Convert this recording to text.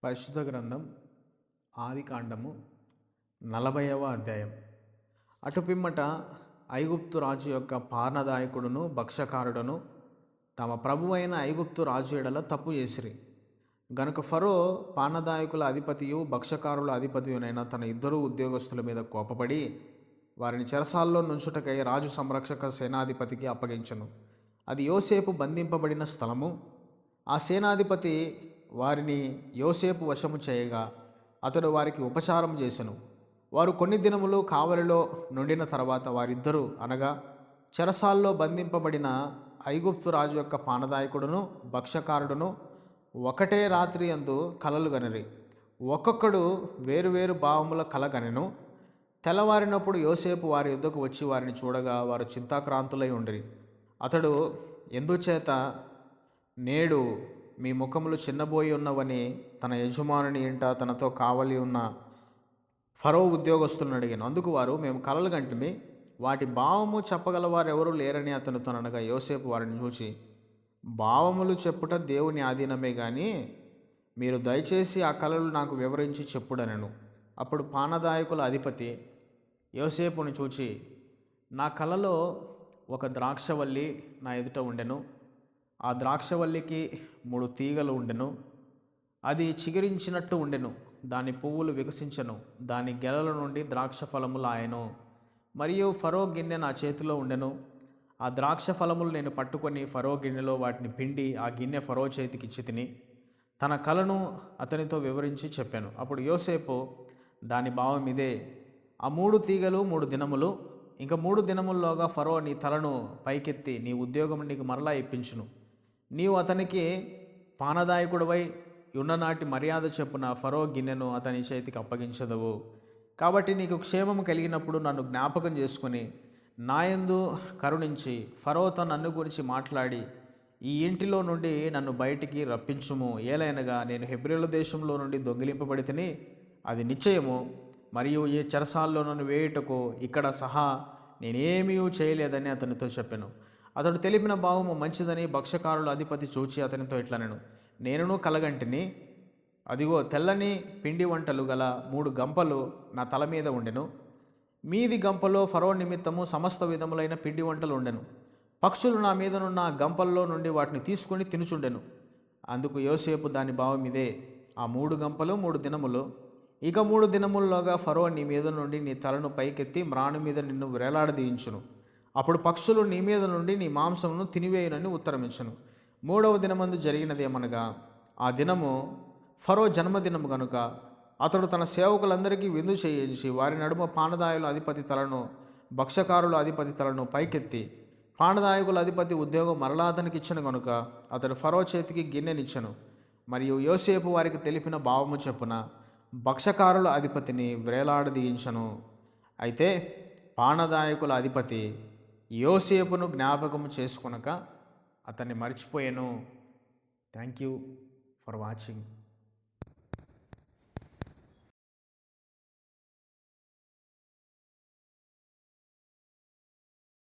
పరిశుద్ధ గ్రంథం ఆదికాండము 40వ అధ్యాయం. అటుపిమ్మట ఐగుప్తు రాజు యొక్క పానదాయకుడును భక్ష్యకారుడును తమ ప్రభువైన ఐగుప్తు రాజు ఎడల తప్పు చేసిరి. గనుక ఫరో పానదాయకుల అధిపతియు భక్ష్యకారుల అధిపతియునైన తన ఇద్దరు ఉద్యోగస్తుల మీద కోపపడి వారిని చెరసాల్లో నుంచుటకై రాజు సంరక్షక సేనాధిపతికి అప్పగించెను. అది యోసేపు బంధింపబడిన స్థలము. ఆ సేనాధిపతి వారిని యోసేపు వశము చేయగా అతడు వారికి ఉపచారం చేసెను. వారు కొన్ని దినములు కావలిలో నుండిన తర్వాత వారిద్దరూ అనగా చెరసాల్లో బంధింపబడిన ఐగుప్తు రాజు యొక్క పానదాయకుడును భక్ష్యకారుడును ఒకటే రాత్రి యందు కలలు గనిరి. ఒక్కొక్కడు వేరువేరు భావముల కల గనెను. తెల్లవారినప్పుడు యోసేపు వారి యుద్ధకు వచ్చి వారిని చూడగా వారు చింతాక్రాంతులై ఉండిరి. అతడు ఎందుచేత నేడు మీ ముఖములు చిన్నబోయి ఉన్నవని తన యజమానుని ఇంట తనతో కావలి ఉన్న ఫరో ఉద్యోగస్తులను అడిగాను. అందుకు వారు, మేము కలలు కంటిమి, వాటి భావము చెప్పగలవారెవరూ లేరని అతనితో అనగా యోసేపు వారిని చూచి, భావములు చెప్పుట దేవుని ఆధీనమే కానీ మీరు దయచేసి ఆ కలలు నాకు వివరించి చెప్పుడనెను. అప్పుడు పానదాయకుల అధిపతి యోసేపును చూచి, నా కలలో ఒక ద్రాక్షవల్లి నా ఎదుట ఉండెను. ఆ ద్రాక్షవల్లికి 3 తీగలు ఉండెను. అది చిగురించినట్టు ఉండెను. దాని పువ్వులు వికసించెను. దాని గెలల నుండి ద్రాక్ష ఫలములు ఆయను. మరియు ఫరో గిన్నె నా చేతిలో ఉండెను. ఆ ద్రాక్ష ఫలములు నేను పట్టుకొని ఫరో గిన్నెలో వాటిని పిండి ఆ గిన్నె ఫరో చేతికి ఇచ్చి తిని తన కలను అతనితో వివరించి చెప్పాను. అప్పుడు యోసేపు, దాని భావం ఇదే, ఆ 3 తీగలు 3 దినములు, ఇంకా 3 దినముల్లోగా ఫరో నీ తలను పైకెత్తి నీ ఉద్యోగం నీకు మరలా ఇప్పించును. నీవు అతనికి పానదాయకుడివై ఉన్ననాటి మర్యాద చెప్పున ఫరో గిన్నెను అతని చేతికి అప్పగించదవు. కాబట్టి నీకు క్షేమము కలిగినప్పుడు నన్ను జ్ఞాపకం చేసుకుని నాయందు కరుణించి ఫరోతో నన్ను గురించి మాట్లాడి ఈ ఇంటిలో నుండి నన్ను బయటికి రప్పించుము. ఏలైనగా నేను హెబ్రీల దేశంలో నుండి దొంగిలింపబడి తిని అది నిశ్చయము. మరియు ఈ చెరసాల్లో నన్ను వేయుటకు ఇక్కడ సహా నేనేమీ చేయలేదని అతనితో చెప్పాను. అతడు తెలిపిన భావము మంచిదని భక్ష్యకారుల అధిపతి చూచి అతనితో ఇట్లనెను, నేనును కలగంటిని. అదిగో తెల్లని పిండి వంటలు గల 3 గంపలు నా తల మీద ఉండెను. మీది గంపలో ఫరో నిమిత్తము సమస్త విధములైన పిండి వంటలు ఉండెను. పక్షులు నా మీదనున్న గంపల్లో నుండి వాటిని తీసుకుని తినుచుండెను. అందుకు యోసేపు, దాని భావం ఇదే, ఆ 3 గంపలు 3 దినములు, ఇక 3 దినముల్లోగా ఫరో నీ మీద నుండి నీ తలను పైకెత్తి మ్రాను మీద నిన్ను వేలాడదీయించును. అప్పుడు పక్షులు నీ మీద నుండి నీ మాంసమును తినివేయునని ఉత్తరమిచ్చును. 3వ దినమందు జరిగినదేమనగా, ఆ దినము ఫరో జన్మదినము గనుక అతడు తన సేవకులందరికీ విందు చేయించి వారి నడుమ పానదాయుల అధిపతి తలను భక్ష్యకారుల అధిపతి తలను పైకెత్తి పానదాయకుల అధిపతి ఉద్యోగం మరలా అతనికి ఇచ్చను గనుక అతడు ఫరో చేతికి గిన్నెనిచ్చను. మరియు యోసేపు వారికి తెలిపిన భావము చెప్పున భక్ష్యకారుల అధిపతిని వ్రేలాడదీయించను. అయితే పానదాయకుల అధిపతి యోసేపును జ్ఞాపకము చేసుకొనక అతన్ని మర్చిపోయాను. Thank you for watching.